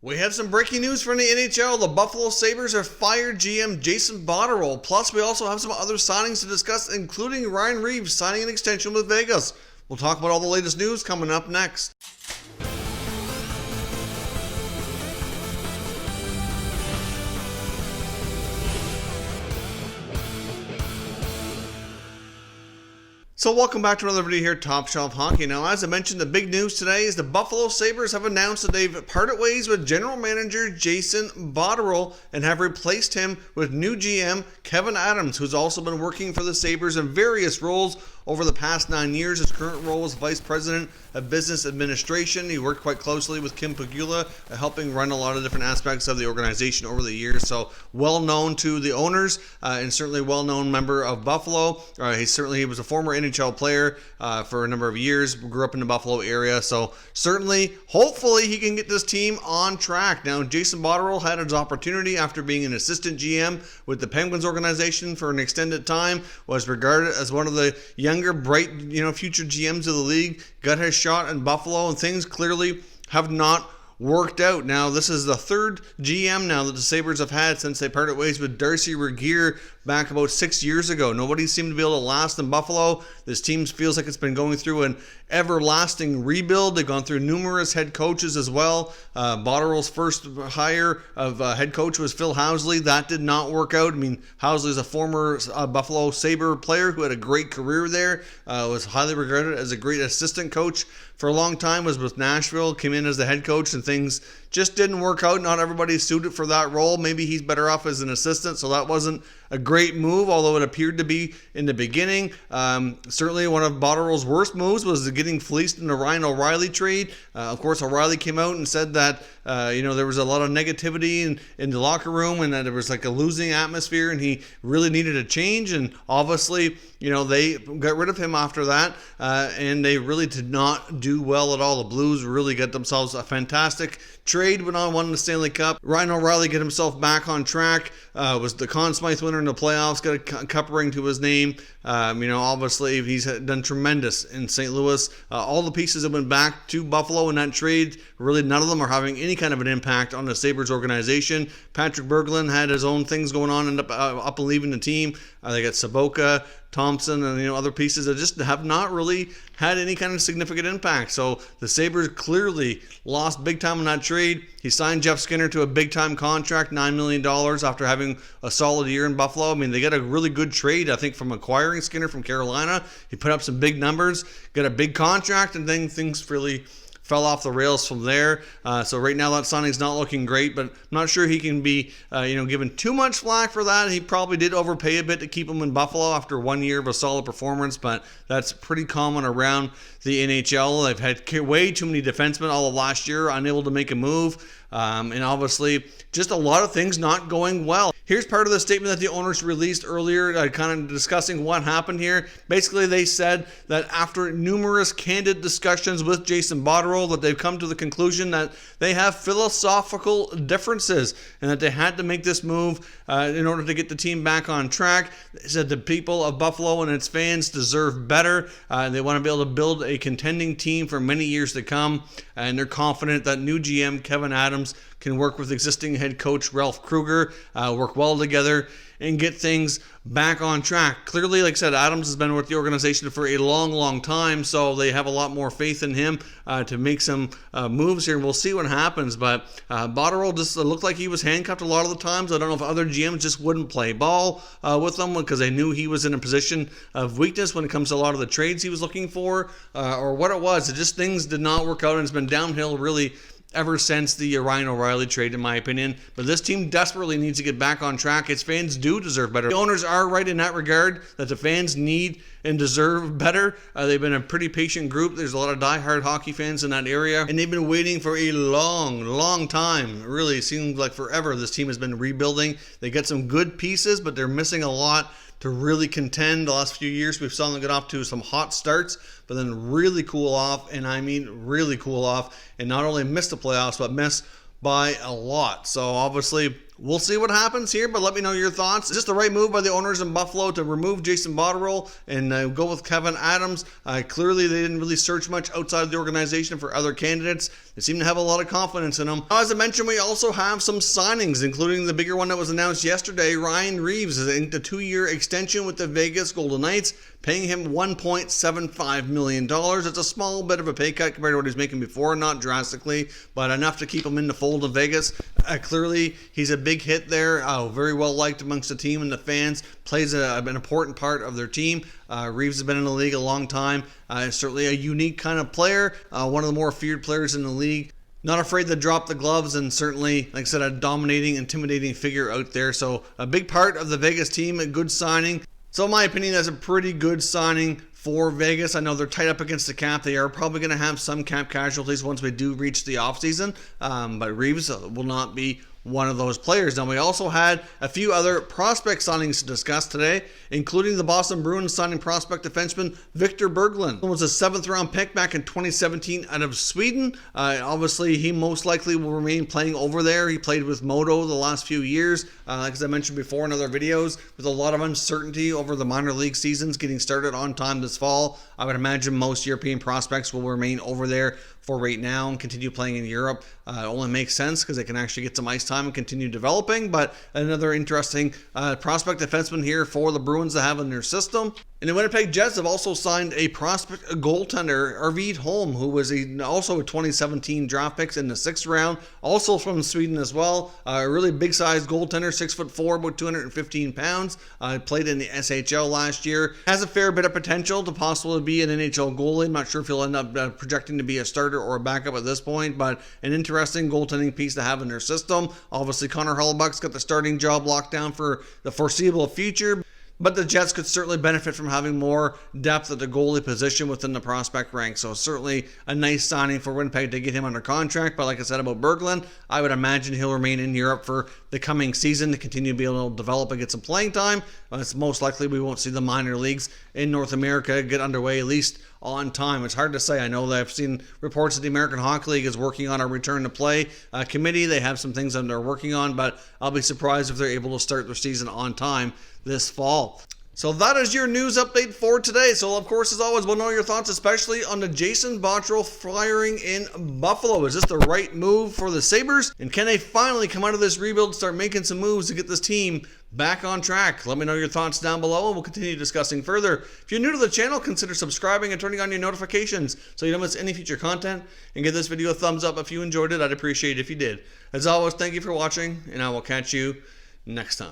We have some breaking news from the NHL. The Buffalo Sabres have fired GM Jason Botterill. Plus, we also have some other signings to discuss, including Ryan Reaves signing an extension with Vegas. We'll talk about all the latest news coming up next. So welcome back to another video here at Top Shelf Hockey. Now, as I mentioned, the big news today is the Buffalo Sabres have announced that they've parted ways with general manager Jason Botterill and have replaced him with new GM Kevyn Adams, who's also been working for the Sabres in various roles over the past 9 years. His current role is Vice President of Business Administration. He worked quite closely with Kim Pegula, helping run a lot of different aspects of the organization over the years. So well known to the owners and certainly well known member of Buffalo. He was a former NHL player for a number of years, grew up in the Buffalo area. So certainly, hopefully, he can get this team on track. Now, Jason Botterill had his opportunity after being an assistant GM with the Penguins organization for an extended time, was regarded as one of the younger, bright, future GMs of the league, got his shot in Buffalo, and things clearly have not worked out. Now, this is the third GM now that the Sabres have had since they parted ways with Darcy Regier back about 6 years ago. Nobody seemed to be able to last in Buffalo. This team feels like it's been going through an everlasting rebuild. They've gone through numerous head coaches as well. Botterill's first hire of head coach was Phil Housley. That did not work out. I mean, Housley's a former Buffalo Sabre player who had a great career there, was highly regarded as a great assistant coach for a long time, was with Nashville, came in as the head coach, and things just didn't work out. Not everybody's suited for that role. Maybe he's better off as an assistant, so that wasn't a great move, although it appeared to be in the beginning. Certainly one of Botterill's worst moves was getting fleeced in the Ryan O'Reilly trade. Of course, O'Reilly came out and said that there was a lot of negativity in the locker room and that there was like a losing atmosphere and he really needed a change. And obviously, they got rid of him after that and they really did not do well at all. The Blues really got themselves a fantastic trade, went on, won the Stanley Cup. Ryan O'Reilly got himself back on track, was the Conn Smythe winner in the playoffs, got a cup ring to his name. Obviously he's done tremendous in St. Louis. All the pieces that went back to Buffalo in that trade, really none of them are having any kind of an impact on the Sabres organization. Patrick Berglund had his own things going on, ended up and leaving the team. They got Saboka, Thompson, and other pieces that just have not really had any kind of significant impact. So the Sabres clearly lost big time in that trade. He signed Jeff Skinner to a big time contract, $9 million after having a solid year in Buffalo. I mean, they got a really good trade, I think, from acquiring Skinner from Carolina. He put up some big numbers, got a big contract, and then things really fell off the rails from there. So right now that signing's not looking great, but I'm not sure he can be given too much flack for that. He probably did overpay a bit to keep him in Buffalo after 1 year of a solid performance, but that's pretty common around the NHL. They've had way too many defensemen all of last year, unable to make a move. And obviously just a lot of things not going well. Here's part of the statement that the owners released earlier, kind of discussing what happened here. Basically, they said that after numerous candid discussions with Jason Botterill, that they've come to the conclusion that they have philosophical differences and that they had to make this move in order to get the team back on track. They said the people of Buffalo and its fans deserve better. They want to be able to build a contending team for many years to come, and they're confident that new GM Kevyn Adams can work with existing head coach Ralph Krueger, work well together, and get things back on track. Clearly, like I said, Adams has been with the organization for a long, long time, so they have a lot more faith in him to make some moves here. We'll see what happens, but Botterill just looked like he was handcuffed a lot of the times. I don't know if other GMs just wouldn't play ball with him because they knew he was in a position of weakness when it comes to a lot of the trades he was looking for, or what it was. It just things did not work out, and it's been downhill really ever since the Ryan O'Reilly trade, in my opinion. But this team desperately needs to get back on track. Its fans do deserve better. The owners are right in that regard, that the fans need and deserve better. They've been a pretty patient group. There's a lot of diehard hockey fans in that area, and they've been waiting for a long, long time. It really seems like forever this team has been rebuilding. They get some good pieces, but they're missing a lot to really contend. The last few years, we've saw them get off to some hot starts, but then really cool off, and I mean really cool off, and not only miss the playoffs, but miss by a lot. So obviously, We'll see what happens here, but let me know your thoughts. Is this the right move by the owners in Buffalo to remove Jason Botterill and go with Kevyn Adams? Clearly, they didn't really search much outside of the organization for other candidates. They seem to have a lot of confidence in them. As I mentioned, we also have some signings, including the bigger one that was announced yesterday. Ryan Reaves is in the 2-year extension with the Vegas Golden Knights, paying him $1.75 million. It's a small bit of a pay cut compared to what he's making before, not drastically, but enough to keep him in the fold of Vegas. Clearly, he's a big hit there, very well liked amongst the team and the fans, plays an important part of their team. Reaves has been in the league a long time, certainly a unique kind of player, one of the more feared players in the league. Not afraid to drop the gloves, and certainly, like I said, a dominating, intimidating figure out there. So a big part of the Vegas team, a good signing. So in my opinion, that's a pretty good signing for Vegas. I know they're tight up against the cap. They are probably going to have some cap casualties once we do reach the offseason, but Reaves will not be one of those players. Now, we also had a few other prospect signings to discuss today, including the Boston Bruins signing prospect defenseman Victor Berglund. He was a 7th-round pick back in 2017 out of Sweden. Obviously, he most likely will remain playing over there. He played with Modo the last few years, like as I mentioned before in other videos, with a lot of uncertainty over the minor league seasons getting started on time this fall. I would imagine most European prospects will remain over there for right now and continue playing in Europe. It only makes sense because they can actually get some ice time and continue developing. But another interesting prospect defenseman here for the Bruins to have in their system. And the Winnipeg Jets have also signed a prospect goaltender, Arvid Holm, who was also a 2017 draft pick in the 6th round, also from Sweden as well. A really big-sized goaltender, 6'4", about 215 pounds. Played in the SHL last year. Has a fair bit of potential to possibly be an NHL goalie. I'm not sure if he'll end up projecting to be a starter or a backup at this point, but an interesting goaltending piece to have in their system. Obviously, Connor Hellebuyck's got the starting job locked down for the foreseeable future. But the Jets could certainly benefit from having more depth at the goalie position within the prospect rank. So certainly a nice signing for Winnipeg to get him under contract. But like I said about Berglund, I would imagine he'll remain in Europe for the coming season to continue to be able to develop and get some playing time. It's most likely we won't see the minor leagues in North America get underway, at least on time. It's hard to say. I know that I've seen reports that the American Hockey League is working on a return to play committee. They have some things that they're working on, but I'll be surprised if they're able to start their season on time this fall. So that is your news update for today. So of course, as always, we'll know your thoughts, especially on the Jason Botterill firing in Buffalo. Is this the right move for the Sabres? And can they finally come out of this rebuild and start making some moves to get this team back on track? Let me know your thoughts down below and we'll continue discussing further. If you're new to the channel, consider subscribing and turning on your notifications so you don't miss any future content, and give this video a thumbs up if you enjoyed it. I'd appreciate it if you did. As always, thank you for watching, and I will catch you next time.